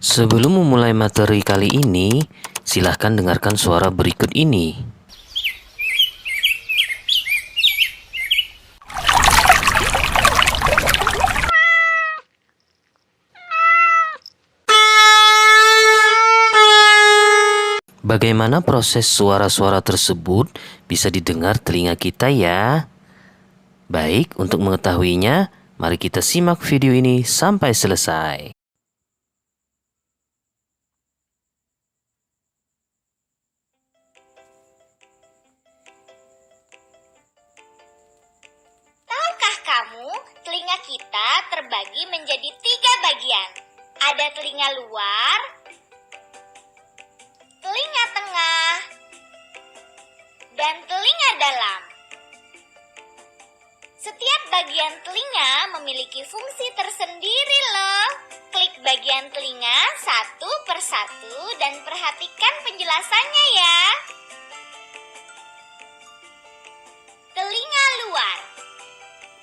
Sebelum memulai materi kali ini, silahkan dengarkan suara berikut ini. Bagaimana proses suara-suara tersebut bisa didengar telinga kita ya? Baik, untuk mengetahuinya, mari kita simak video ini sampai selesai. Tahukah kamu, telinga kita terbagi menjadi 3 bagian. Ada telinga luar, telinga tengah, dan telinga dalam. Setiap bagian telinga memiliki fungsi tersendiri loh. Klik bagian telinga satu persatu dan perhatikan penjelasannya ya. Telinga luar.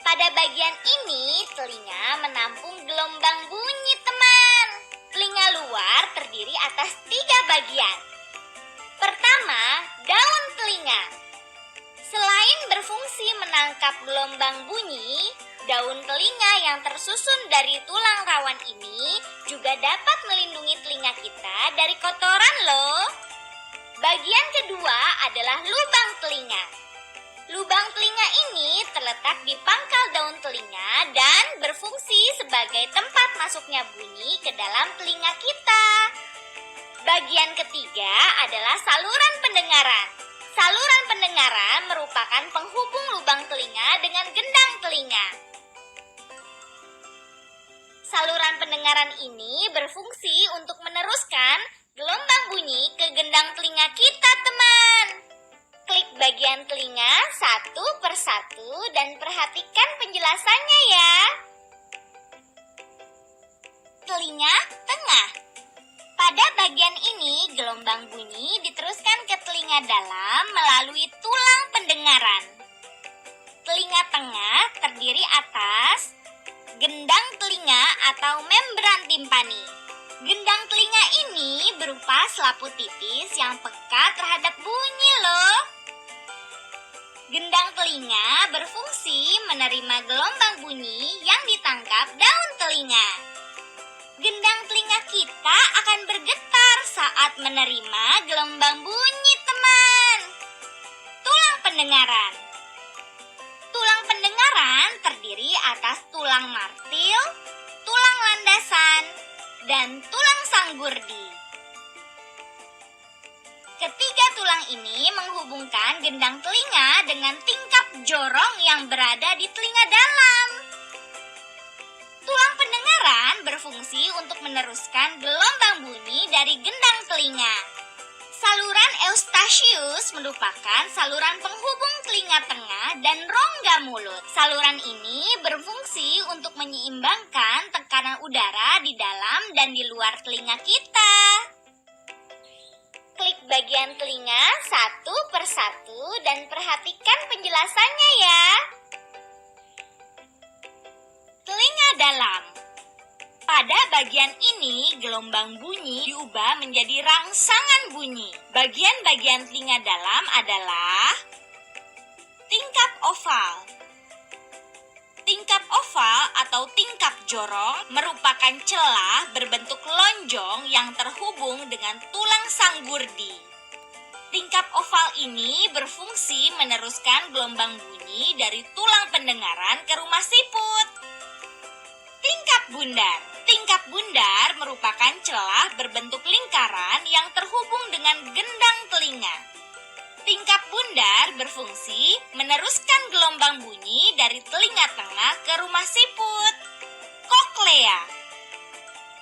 Pada bagian ini, telinga menampung gelombang bunyi, teman. Telinga luar terdiri atas 3 bagian. Pertama, daun telinga. Selain berfungsi menangkap gelombang bunyi, daun telinga yang tersusun dari tulang rawan ini juga dapat melindungi telinga kita dari kotoran loh. Bagian kedua adalah lubang telinga. Lubang telinga ini terletak di pangkal daun telinga dan berfungsi sebagai tempat masuknya bunyi ke dalam telinga kita. Bagian ketiga adalah saluran pendengaran. Saluran pendengaran merupakan penghubung lubang telinga dengan gendang telinga. Saluran pendengaran ini berfungsi untuk meneruskan gelombang bunyi ke gendang telinga kita, teman. Klik bagian telinga satu persatu dan perhatikan penjelasannya ya. Telinga tengah. Pada bagian ini, gelombang bunyi diteruskan ke telinga dalam melalui tulang pendengaran. Telinga tengah terdiri atas gendang telinga atau membran timpani. Gendang telinga ini berupa selaput tipis yang peka terhadap bunyi loh. Gendang telinga berfungsi menerima gelombang bunyi yang ditangkap daun telinga. Gendang telinga kita akan bergetar saat menerima gelombang bunyi, teman. Tulang pendengaran. Tulang pendengaran terdiri atas tulang martil, tulang landasan, dan tulang sanggurdi. Ketiga tulang ini menghubungkan gendang telinga dengan tingkap jorong yang berada di telinga dalam. Tulang pendengaran berfungsi untuk meneruskan gelombang bunyi dari gendang telinga. Saluran eustachius merupakan saluran penghubung telinga tengah dan rongga mulut. Saluran ini berfungsi untuk menyeimbangkan tekanan udara di dalam dan di luar telinga kita. Klik bagian telinga satu persatu dan perhatikan penjelasannya ya. Telinga dalam. Pada bagian ini, gelombang bunyi diubah menjadi rangsangan bunyi. Bagian-bagian telinga dalam adalah tingkap oval. Tingkap oval atau tingkap jorong merupakan celah berbentuk lonjong yang terhubung dengan tulang sanggurdi. Tingkap oval ini berfungsi meneruskan gelombang bunyi dari tulang pendengaran ke rumah siput. Tingkap bundar. Tingkap bundar merupakan celah berbentuk lingkaran yang terhubung dengan gendang telinga. Tingkap bundar berfungsi meneruskan gelombang bunyi dari telinga tengah ke rumah siput. Koklea.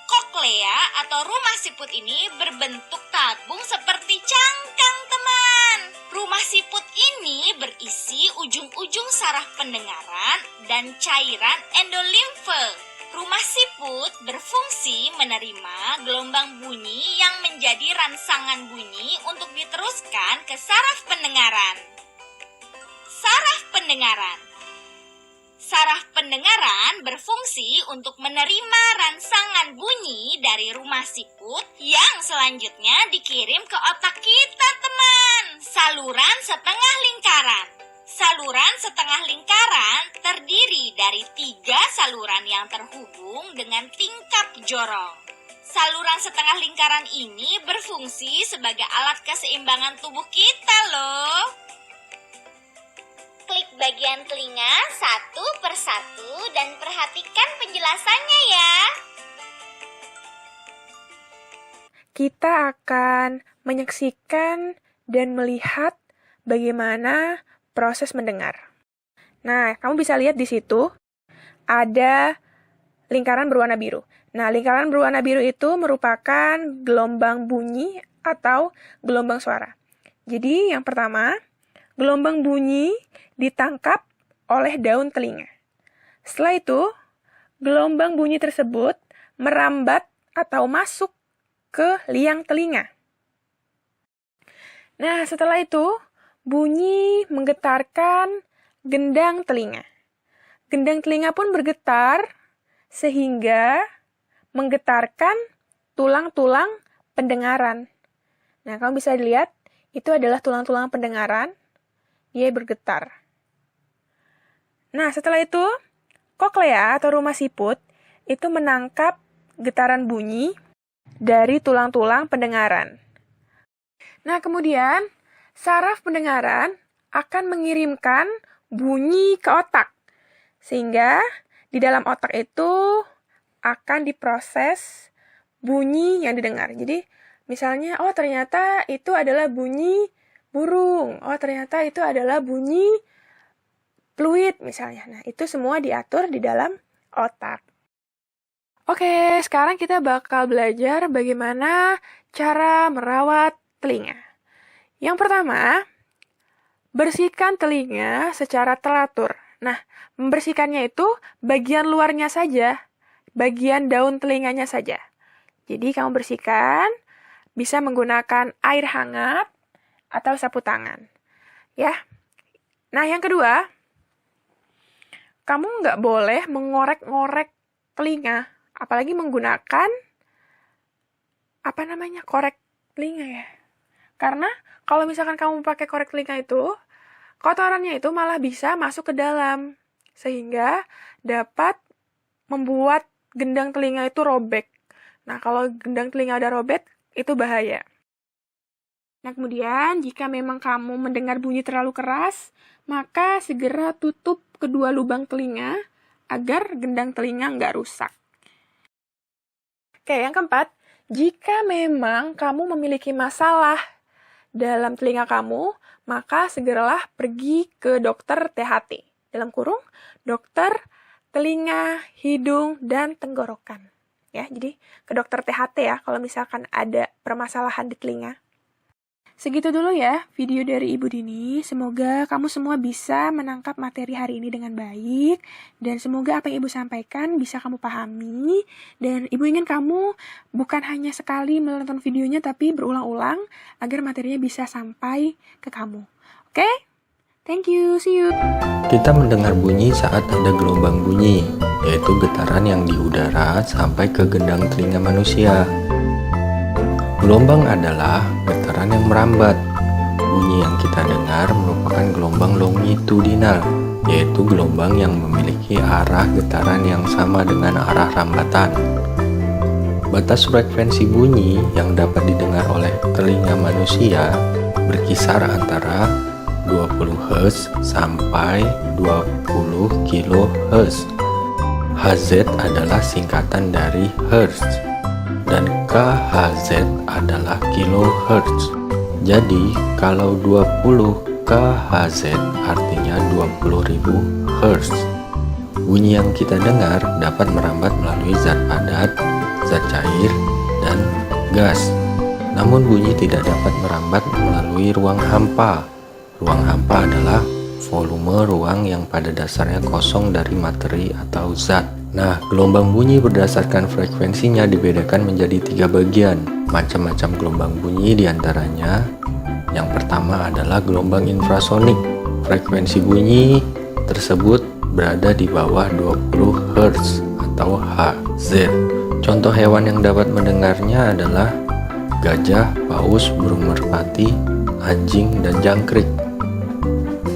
Koklea atau rumah siput ini berbentuk tabung seperti cangkang, teman. Rumah siput ini berisi ujung-ujung saraf pendengaran dan cairan endolimfe. Rumah siput berfungsi menerima gelombang bunyi yang menjadi rangsangan bunyi untuk diteruskan ke saraf pendengaran. Saraf pendengaran. Saraf pendengaran berfungsi untuk menerima rangsangan bunyi dari rumah siput yang selanjutnya dikirim ke otak kita, teman. Saluran setengah lingkaran. Saluran setengah lingkaran terdiri dari 3 saluran yang terhubung dengan tingkap jorong. Saluran setengah lingkaran ini berfungsi sebagai alat keseimbangan tubuh kita loh. Klik bagian telinga satu persatu dan perhatikan penjelasannya ya. Kita akan menyaksikan dan melihat bagaimana proses mendengar. Nah, kamu bisa lihat di situ ada lingkaran berwarna biru. Nah, lingkaran berwarna biru itu merupakan gelombang bunyi atau gelombang suara. Jadi, yang pertama, gelombang bunyi ditangkap oleh daun telinga. Setelah itu, gelombang bunyi tersebut merambat atau masuk ke liang telinga. Nah, setelah itu, bunyi menggetarkan gendang telinga. Gendang telinga pun bergetar sehingga menggetarkan tulang-tulang pendengaran. Nah, kamu bisa lihat, itu adalah tulang-tulang pendengaran, dia bergetar. Nah, setelah itu, koklea atau rumah siput itu menangkap getaran bunyi dari tulang-tulang pendengaran. Nah, kemudian saraf pendengaran akan mengirimkan bunyi ke otak. Sehingga di dalam otak itu akan diproses bunyi yang didengar. Jadi, misalnya, oh ternyata itu adalah bunyi burung. Oh ternyata itu adalah bunyi fluid misalnya. Nah, itu semua diatur di dalam otak. Oke, sekarang kita bakal belajar bagaimana cara merawat telinga. Yang pertama, bersihkan telinga secara teratur. Nah, membersihkannya itu bagian luarnya saja, bagian daun telinganya saja. Jadi, kamu bersihkan, bisa menggunakan air hangat atau sapu tangan. Ya. Nah, yang kedua, kamu nggak boleh mengorek-ngorek telinga, apalagi menggunakan korek telinga ya. Karena kalau misalkan kamu pakai korek telinga itu, kotorannya itu malah bisa masuk ke dalam, sehingga dapat membuat gendang telinga itu robek. Nah, kalau gendang telinga udah robek, itu bahaya. Nah, kemudian jika memang kamu mendengar bunyi terlalu keras, maka segera tutup kedua lubang telinga agar gendang telinga nggak rusak. Oke, yang keempat, jika memang kamu memiliki masalah dalam telinga kamu, maka segeralah pergi ke dokter THT. Dalam kurung, dokter telinga, hidung, dan tenggorokan. Ya, jadi ke dokter THT ya kalau misalkan ada permasalahan di telinga. Segitu dulu ya video dari Ibu Dini. Semoga kamu semua bisa menangkap materi hari ini dengan baik. Dan semoga apa yang Ibu sampaikan bisa kamu pahami. Dan Ibu ingin kamu bukan hanya sekali menonton videonya, tapi berulang-ulang agar materinya bisa sampai ke kamu. Oke? Thank you, see you. Kita mendengar bunyi saat ada gelombang bunyi, yaitu getaran yang di udara sampai ke gendang telinga manusia. Gelombang adalah getaran yang merambat. Bunyi yang kita dengar merupakan gelombang longitudinal, yaitu gelombang yang memiliki arah getaran yang sama dengan arah rambatan. Batas frekuensi bunyi yang dapat didengar oleh telinga manusia berkisar antara 20 Hz sampai 20 kHz. Hz adalah singkatan dari Hertz dan KHZ adalah kilohertz. Jadi, kalau 20 KHZ artinya 20.000 Hz. Bunyi yang kita dengar dapat merambat melalui zat padat, zat cair, dan gas. Namun bunyi tidak dapat merambat melalui ruang hampa. Ruang hampa adalah volume ruang yang pada dasarnya kosong dari materi atau zat. Nah, gelombang bunyi berdasarkan frekuensinya dibedakan menjadi 3 bagian. Macam-macam gelombang bunyi diantaranya, yang pertama adalah gelombang infrasonik. Frekuensi bunyi tersebut berada di bawah 20 Hz atau Hz. Contoh hewan yang dapat mendengarnya adalah gajah, paus, burung merpati, anjing, dan jangkrik.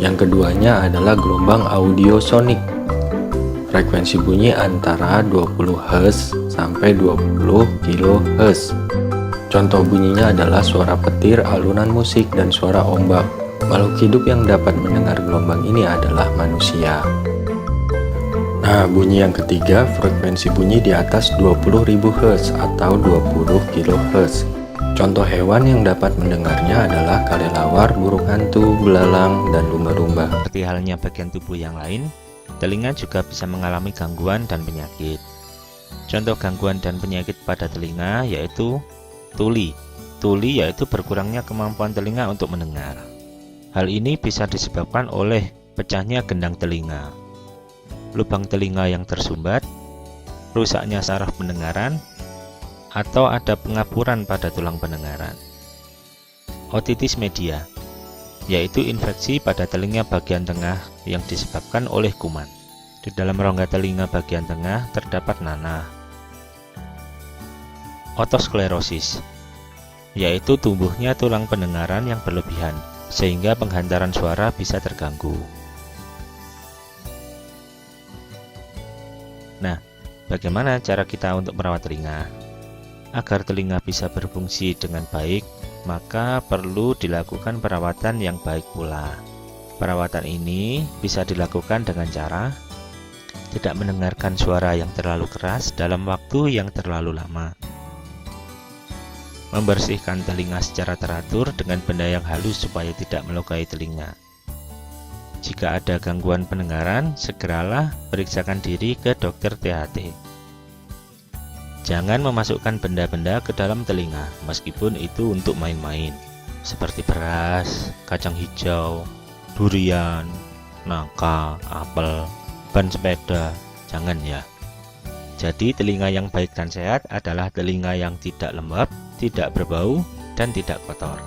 Yang keduanya adalah gelombang audiosonik. Frekuensi bunyi antara 20 Hz sampai 20 kHz. Contoh bunyinya adalah suara petir, alunan musik, dan suara ombak. Makhluk hidup yang dapat mendengar gelombang ini adalah manusia. Nah, bunyi yang ketiga, frekuensi bunyi di atas 20.000 Hz atau 20 kHz. Contoh hewan yang dapat mendengarnya adalah kelelawar, burung hantu, belalang, dan lumba-lumba. Seperti halnya bagian tubuh yang lain, telinga juga bisa mengalami gangguan dan penyakit. Contoh gangguan dan penyakit pada telinga yaitu tuli. Tuli yaitu berkurangnya kemampuan telinga untuk mendengar. Hal ini bisa disebabkan oleh pecahnya gendang telinga, lubang telinga yang tersumbat, rusaknya saraf pendengaran, atau ada pengapuran pada tulang pendengaran. Otitis media yaitu infeksi pada telinga bagian tengah yang disebabkan oleh kuman. Di dalam rongga telinga bagian tengah terdapat nanah. Otosklerosis yaitu tumbuhnya tulang pendengaran yang berlebihan sehingga penghantaran suara bisa terganggu. Nah, bagaimana cara kita untuk merawat telinga? Agar telinga bisa berfungsi dengan baik, maka perlu dilakukan perawatan yang baik pula. Perawatan ini bisa dilakukan dengan cara tidak mendengarkan suara yang terlalu keras dalam waktu yang terlalu lama. Membersihkan telinga secara teratur dengan benda yang halus supaya tidak melukai telinga. Jika ada gangguan pendengaran, segeralah periksakan diri ke dokter THT. Jangan memasukkan benda-benda ke dalam telinga, meskipun itu untuk main-main, seperti beras, kacang hijau, durian, nangka, apel, ban sepeda. Jangan ya. Jadi telinga yang baik dan sehat adalah telinga yang tidak lembab, tidak berbau, dan tidak kotor.